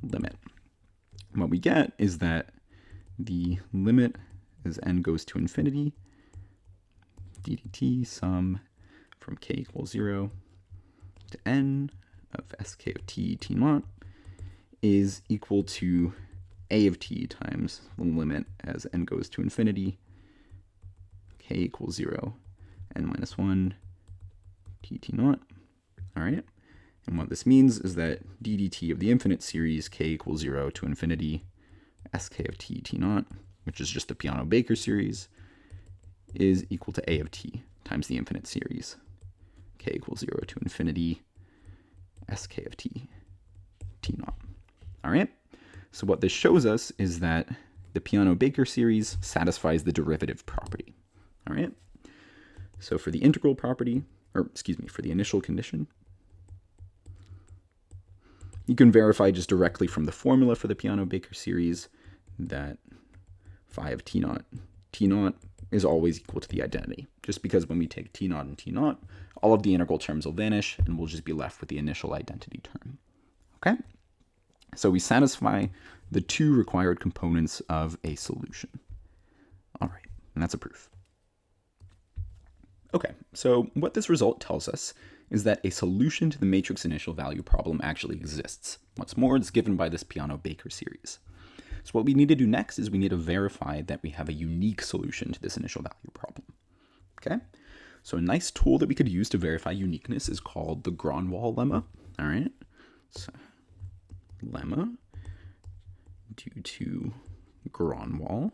limit. And what we get is that the limit as n goes to infinity, d dt sum from k equals 0 to n of sk of t, t naught is equal to a of t times the limit as n goes to infinity, k equals 0, n minus 1, t, t naught. All right. And what this means is that d dt of the infinite series, k equals 0 to infinity, sk of t, t naught, which is just the Peano-Baker series, is equal to a of t times the infinite series, k equals 0 to infinity, sk of t, t naught. All right? So what this shows us is that the Peano-Baker series satisfies the derivative property. All right? So for the integral property, for the initial condition, you can verify just directly from the formula for the Peano-Baker series that phi of t naught is always equal to the identity, just because when we take t naught and t naught, all of the integral terms will vanish and we'll just be left with the initial identity term. Okay? So we satisfy the two required components of a solution. All right, and that's a proof. Okay, so what this result tells us is that a solution to the matrix initial value problem actually exists. What's more, it's given by this Peano-Baker series. So what we need to do next is we need to verify that we have a unique solution to this initial value problem. Okay? So a nice tool that we could use to verify uniqueness is called the Gronwall lemma. All right? So lemma due to Gronwall.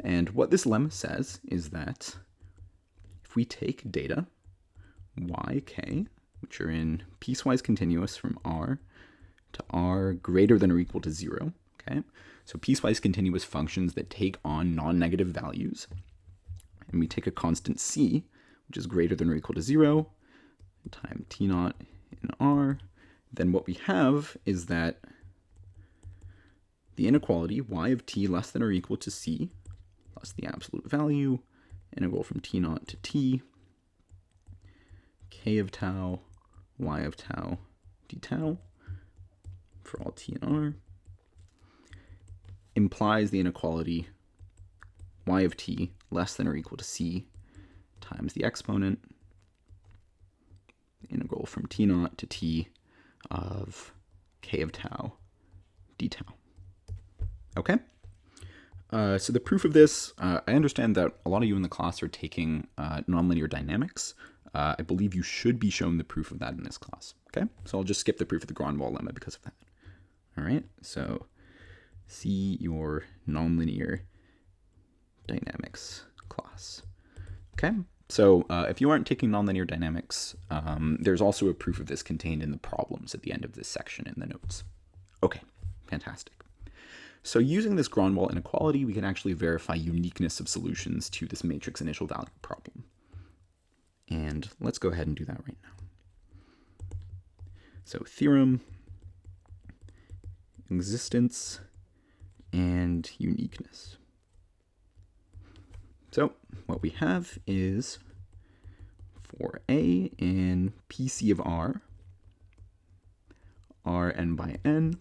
And what this lemma says is that if we take data yk, which are in piecewise continuous from r to r greater than or equal to 0, okay? So piecewise continuous functions that take on non-negative values, and we take a constant c, which is greater than or equal to 0, times t naught in r, then what we have is that the inequality y of t less than or equal to c plus the absolute value, integral from t naught to t, k of tau, y of tau, d tau, for all t and r, implies the inequality y of t less than or equal to c times the exponent, integral from t naught to t of k of tau, d tau. Okay? So the proof of this, I understand that a lot of you in the class are taking nonlinear dynamics. I believe you should be shown the proof of that in this class. Okay? So I'll just skip the proof of the Gronwall lemma because of that. All right? So see your nonlinear dynamics class. Okay? So if you aren't taking nonlinear dynamics, there's also a proof of this contained in the problems at the end of this section in the notes. Okay, fantastic. So using this Gronwall inequality, we can actually verify uniqueness of solutions to this matrix initial value problem. And let's go ahead and do that right now. So theorem, existence, and uniqueness. So what we have is for A in PC of R, Rn by n,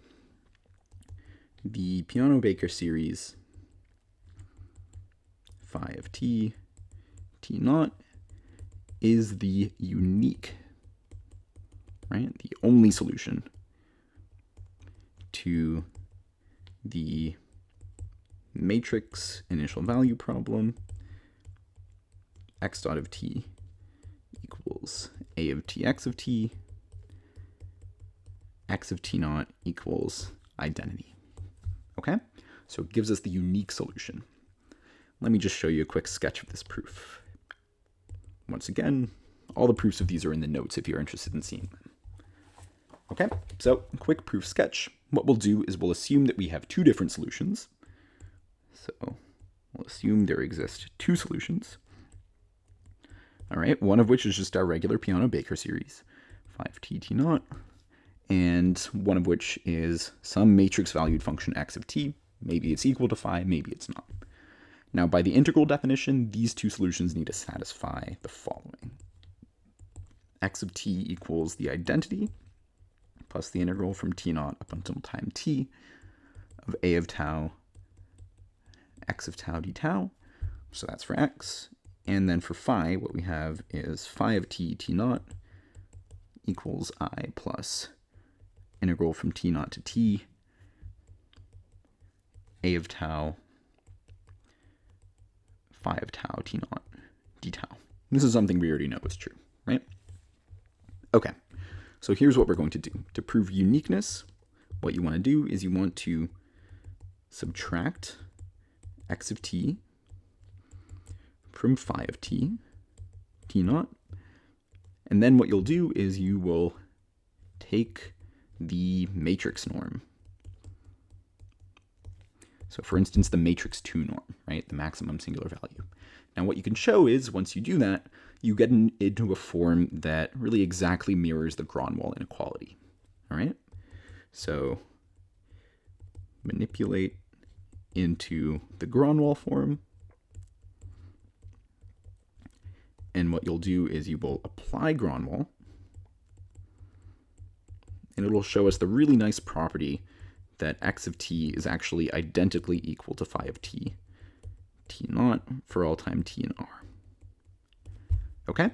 the Peano-Baker series phi of t, t naught, is the unique, right, the only solution to the matrix initial value problem x dot of t equals a of t x of t, x of t naught equals identity. Okay, so it gives us the unique solution. Let me just show you a quick sketch of this proof. Once again, all the proofs of these are in the notes if you're interested in seeing them. Okay, so quick proof sketch. What we'll do is we'll assume that we have two different solutions. So we'll assume there exist two solutions. All right, one of which is just our regular Peano-Baker series, phi of t, t naught, and one of which is some matrix valued function x of t. Maybe it's equal to phi, maybe it's not. Now, by the integral definition, these two solutions need to satisfy the following. X of t equals the identity plus the integral from t naught up until time t of a of tau, x of tau d tau. So that's for x. And then for phi, what we have is phi of t, t naught equals I plus integral from t naught to t, a of tau, phi of tau, t naught, d tau. This is something we already know is true, right? Okay, so here's what we're going to do. To prove uniqueness, what you want to do is you want to subtract x of t from phi of t, t naught, and then what you'll do is you will take the matrix norm. So for instance, the matrix 2 norm, right? The maximum singular value. Now what you can show is, once you do that, you get into a form that really exactly mirrors the Gronwall inequality, all right? So manipulate into the Gronwall form, and what you'll do is you will apply Gronwall, and it'll show us the really nice property that x of t is actually identically equal to phi of t, t naught, for all time t in r. Okay?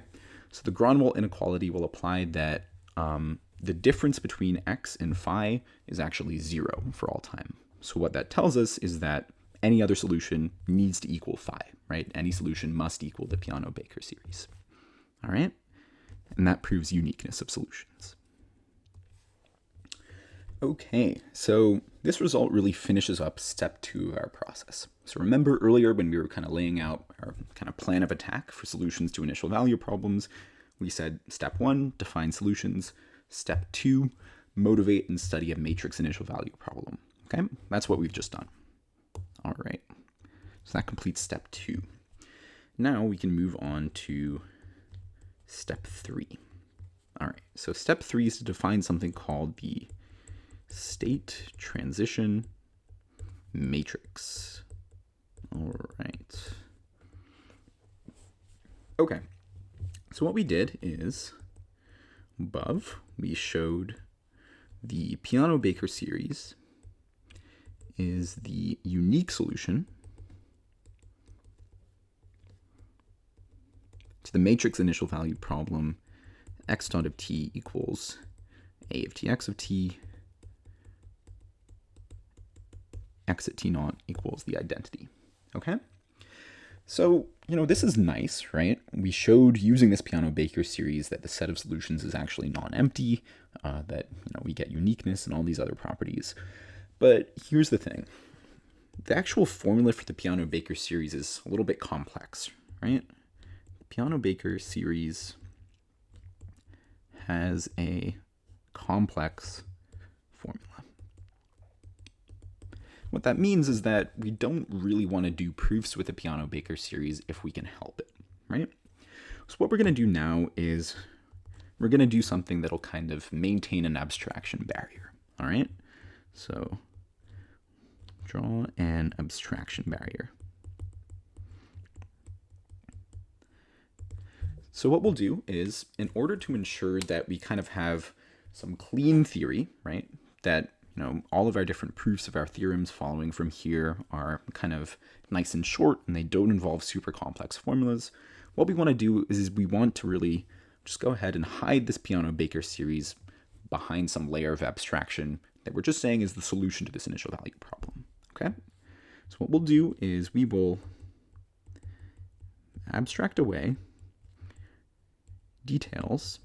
So the Gronwall inequality will apply that the difference between x and phi is actually 0 for all time. So what that tells us is that any other solution needs to equal phi, right? Any solution must equal the Peano-Baker series. All right? And that proves uniqueness of solutions. Okay, so this result really finishes up step 2 of our process. So remember earlier when we were kind of laying out our kind of plan of attack for solutions to initial value problems, we said step 1, define solutions. Step 2, motivate and study a matrix initial value problem. Okay, that's what we've just done. All right, so that completes step 2. Now we can move on to step 3. All right, so step 3 is to define something called the state transition matrix. All right. Okay, so what we did is, above, we showed the Peano-Baker series is the unique solution to the matrix initial value problem x dot of t equals a of tx of t, x at t naught equals the identity. Okay? So, this is nice, right? We showed using this Peano-Baker series that the set of solutions is actually non-empty, that we get uniqueness and all these other properties. But here's the thing. The actual formula for the Peano-Baker series is a little bit complex, right? The Peano-Baker series has a complex formula. What that means is that we don't really want to do proofs with the Peano-Baker series if we can help it, right? So what we're going to do now is we're going to do something that'll kind of maintain an abstraction barrier, all right? So draw an abstraction barrier. So what we'll do is, in order to ensure that we kind of have some clean theory, right, that all of our different proofs of our theorems following from here are kind of nice and short and they don't involve super complex formulas, what we want to do is we want to really just go ahead and hide this Peano-Baker series behind some layer of abstraction that we're just saying is the solution to this initial value problem. Okay? So what we'll do is we will abstract away details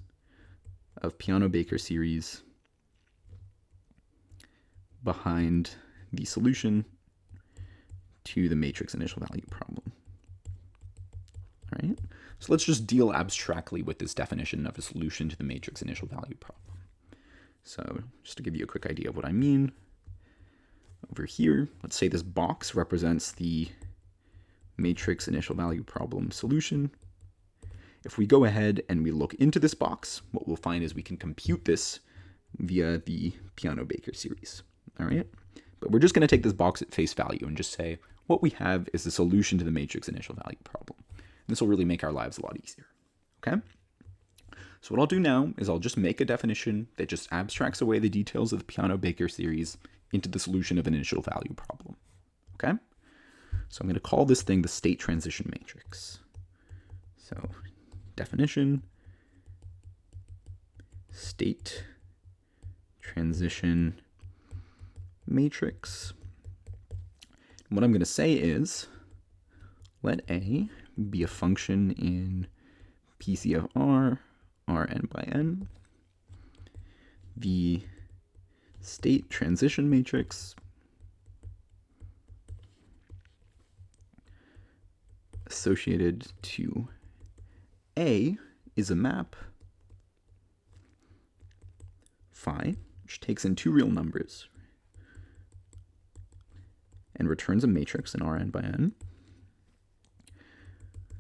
of Peano-Baker series behind the solution to the matrix initial value problem. All right, so let's just deal abstractly with this definition of a solution to the matrix initial value problem. So just to give you a quick idea of what I mean, over here, let's say this box represents the matrix initial value problem solution. If we go ahead and we look into this box, what we'll find is we can compute this via the Peano-Baker series. All right, but we're just going to take this box at face value and just say what we have is the solution to the matrix initial value problem. And this will really make our lives a lot easier. Okay, so what I'll do now is I'll just make a definition that just abstracts away the details of the Peano-Baker series into the solution of an initial value problem. Okay, so I'm going to call this thing the state transition matrix. So definition, state transition matrix. What I'm going to say is let A be a function in PC of R, Rn by n. The state transition matrix associated to A is a map phi, which takes in two real numbers and returns a matrix in Rn by n,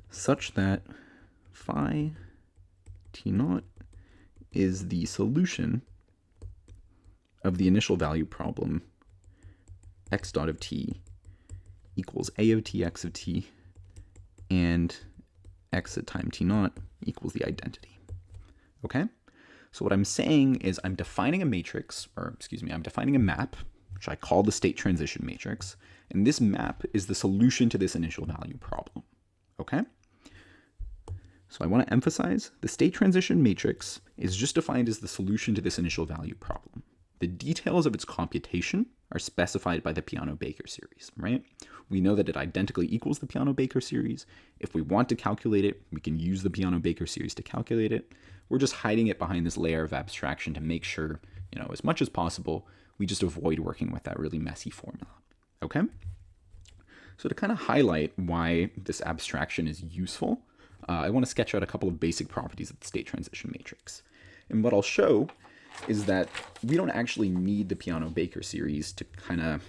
such that phi t naught is the solution of the initial value problem x dot of t equals a of t x of t, and x at time t naught equals the identity. Okay? So what I'm saying is I'm defining a matrix, I'm defining a map, which I call the state transition matrix, and this map is the solution to this initial value problem. Okay? So I want to emphasize the state transition matrix is just defined as the solution to this initial value problem. The details of its computation are specified by the Peano-Baker series, right? We know that it identically equals the Peano-Baker series. If we want to calculate it, we can use the Peano-Baker series to calculate it. We're just hiding it behind this layer of abstraction to make sure, as much as possible, we just avoid working with that really messy formula, okay? So to kind of highlight why this abstraction is useful, I want to sketch out a couple of basic properties of the state transition matrix. And what I'll show is that we don't actually need the Peano-Baker series to kind of,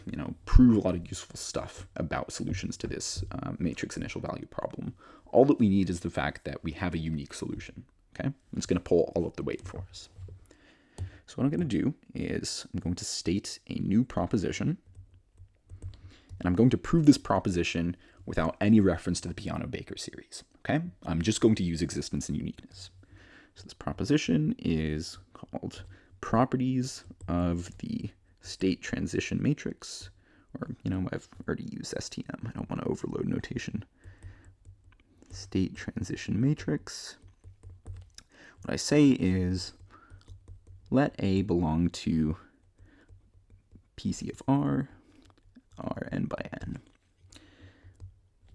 prove a lot of useful stuff about solutions to this matrix initial value problem. All that we need is the fact that we have a unique solution, okay? It's going to pull all of the weight for us. So what I'm going to do is I'm going to state a new proposition, and I'm going to prove this proposition without any reference to the Peano-Baker series, okay? I'm just going to use existence and uniqueness. So this proposition is called properties of the state transition matrix, or, I've already used STM. I don't want to overload notation. State transition matrix. What I say is let A belong to PC of R n by n.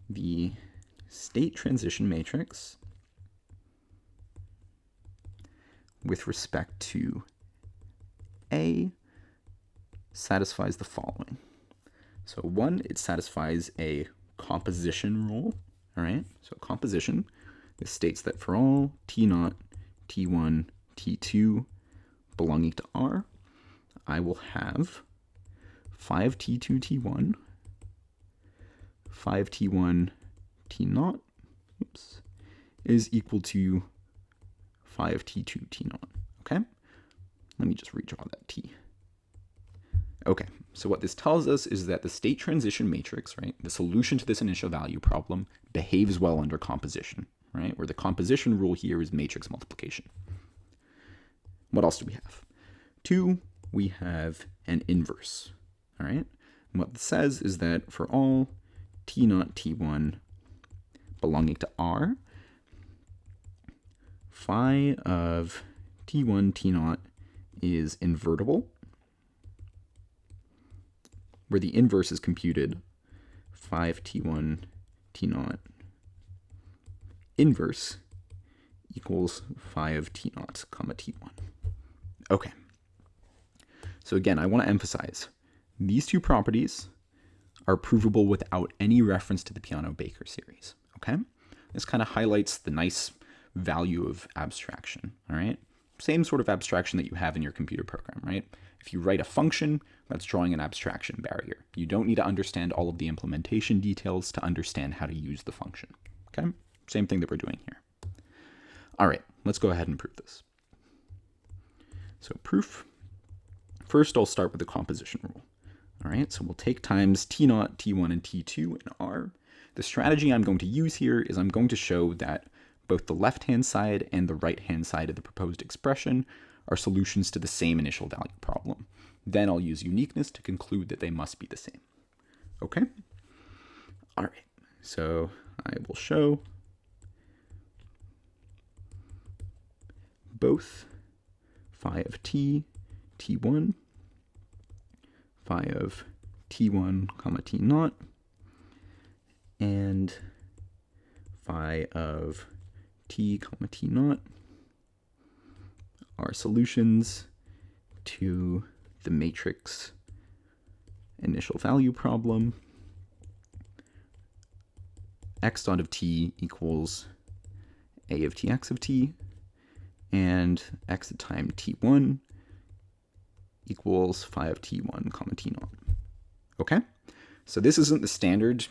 The state transition matrix with respect to A satisfies the following. So 1, it satisfies a composition rule, all right? So composition, this states that for all T0, T1, T2 belonging to R, I will have 5T2, T1, 5T1, T0, is equal to 5T2, T0, okay? Let me just redraw that T. Okay, so what this tells us is that the state transition matrix, right, the solution to this initial value problem, behaves well under composition, right, where the composition rule here is matrix multiplication. What else do we have? 2, we have an inverse, all right? And what this says is that for all T0, T1 belonging to R, phi of T1, T0 is invertible, where the inverse is computed 5T1, T0 inverse equals phi of T0, comma T1. Okay. So again, I want to emphasize these two properties are provable without any reference to the Peano-Baker series, okay? This kind of highlights the nice value of abstraction, all right? Same sort of abstraction that you have in your computer program, right? If you write a function, that's drawing an abstraction barrier. You don't need to understand all of the implementation details to understand how to use the function, okay? Same thing that we're doing here. All right, let's go ahead and prove this. So proof. First, I'll start with the composition rule. All right, so we'll take times T0, T1, and T2 in R. The strategy I'm going to use here is I'm going to show that both the left-hand side and the right-hand side of the proposed expression are solutions to the same initial value problem. Then I'll use uniqueness to conclude that they must be the same. Okay? All right, so I will show both phi of T, T1, phi of T1, comma T0, and phi of T, comma T0 are solutions to the matrix initial value problem. X dot of T equals A of Tx of T, and x at time T1 equals phi of T1, comma T0. Okay? So this isn't the standard,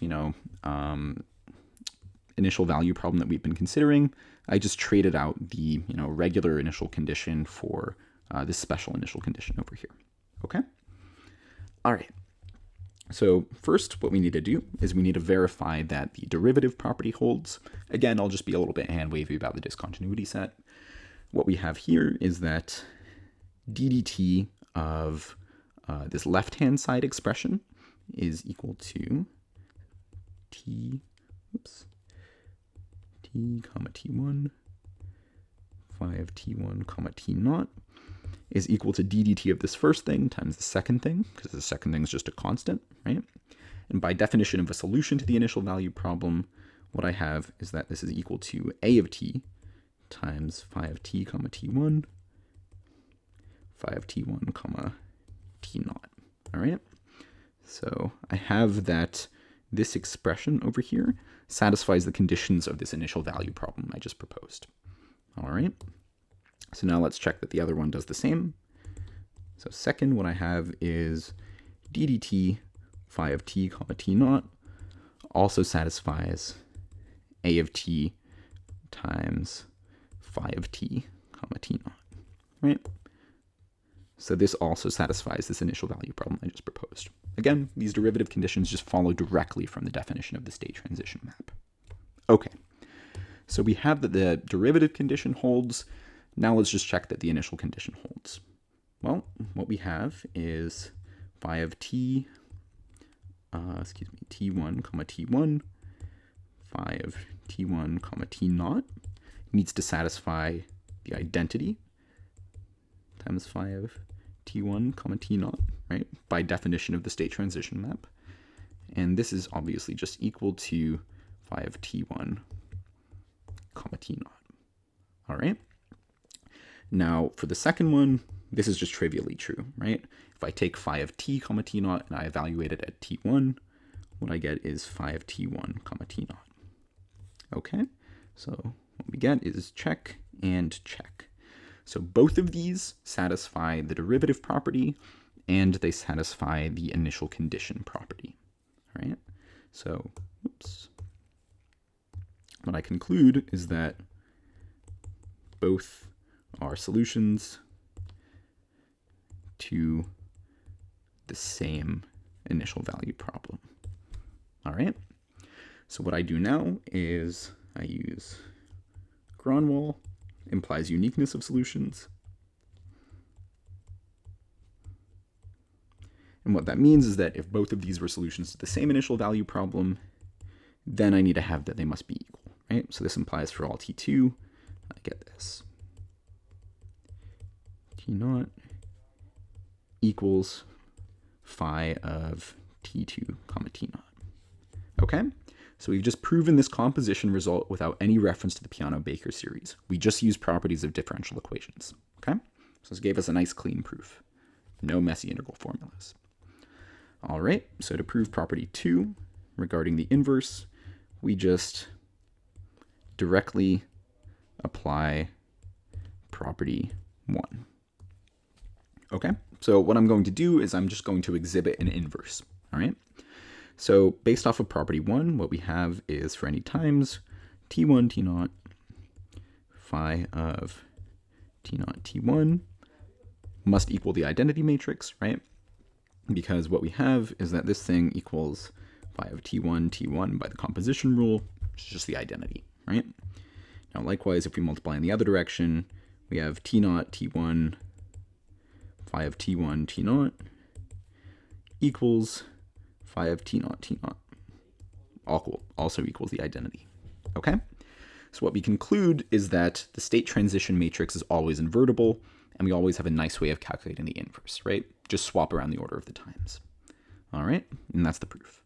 initial value problem that we've been considering. I just traded out the, regular initial condition for this special initial condition over here. Okay? All right. So first, what we need to do is we need to verify that the derivative property holds. Again, I'll just be a little bit hand-wavy about the discontinuity set. What we have here is that ddt of this left-hand side expression is equal to T, comma T1, phi of t1 comma t naught is equal to d dt of this first thing times the second thing, because the second thing is just a constant, right? And by definition of a solution to the initial value problem, what I have is that this is equal to a of t times phi of t comma t1, phi of t1 comma t naught, all right? So I have that this expression over here satisfies the conditions of this initial value problem I just proposed, all right? So now let's check that the other one does the same. So second, what I have is d dt phi of t comma t naught also satisfies a of t times phi of t comma t naught, right? So this also satisfies this initial value problem I just proposed. Again, these derivative conditions just follow directly from the definition of the state transition map. Okay, so we have that the derivative condition holds. Now let's just check that the initial condition holds. Well, what we have is phi of t, t1 comma t1, phi of t1 comma t naught needs to satisfy the identity times phi of t1 comma t naught, right, by definition of the state transition map. And this is obviously just equal to phi of t1 comma t naught, all right? Now, for the second one, this is just trivially true, right? If I take phi of t comma t naught and I evaluate it at t1, what I get is phi of t1 comma t naught. Okay, so what we get is check and check. So both of these satisfy the derivative property and they satisfy the initial condition property, right? So, what I conclude is that both are solutions to the same initial value problem. All right. So what I do now is I use Gronwall, implies uniqueness of solutions. And what that means is that if both of these were solutions to the same initial value problem, then I need to have that they must be equal, right? So this implies for all t2, I get this. T naught equals phi of t2 comma t naught. Okay, so we've just proven this composition result without any reference to the Peano-Baker series. We just used properties of differential equations. Okay, so this gave us a nice clean proof. No messy integral formulas. All right, so to prove property 2 regarding the inverse, we just directly apply property 1. Okay, so what I'm going to do is I'm just going to exhibit an inverse, all right? So based off of property 1, what we have is for any times t1, t0, phi of t0, t1 must equal the identity matrix, right? Because what we have is that this thing equals phi of t1, t1 by the composition rule, which is just the identity, right? Now likewise, if we multiply in the other direction, we have t0, t1, phi of t1, t0 equals phi of t0, t0, also equals the identity, okay? So what we conclude is that the state transition matrix is always invertible, and we always have a nice way of calculating the inverse, right? Just swap around the order of the times. All right, and that's the proof.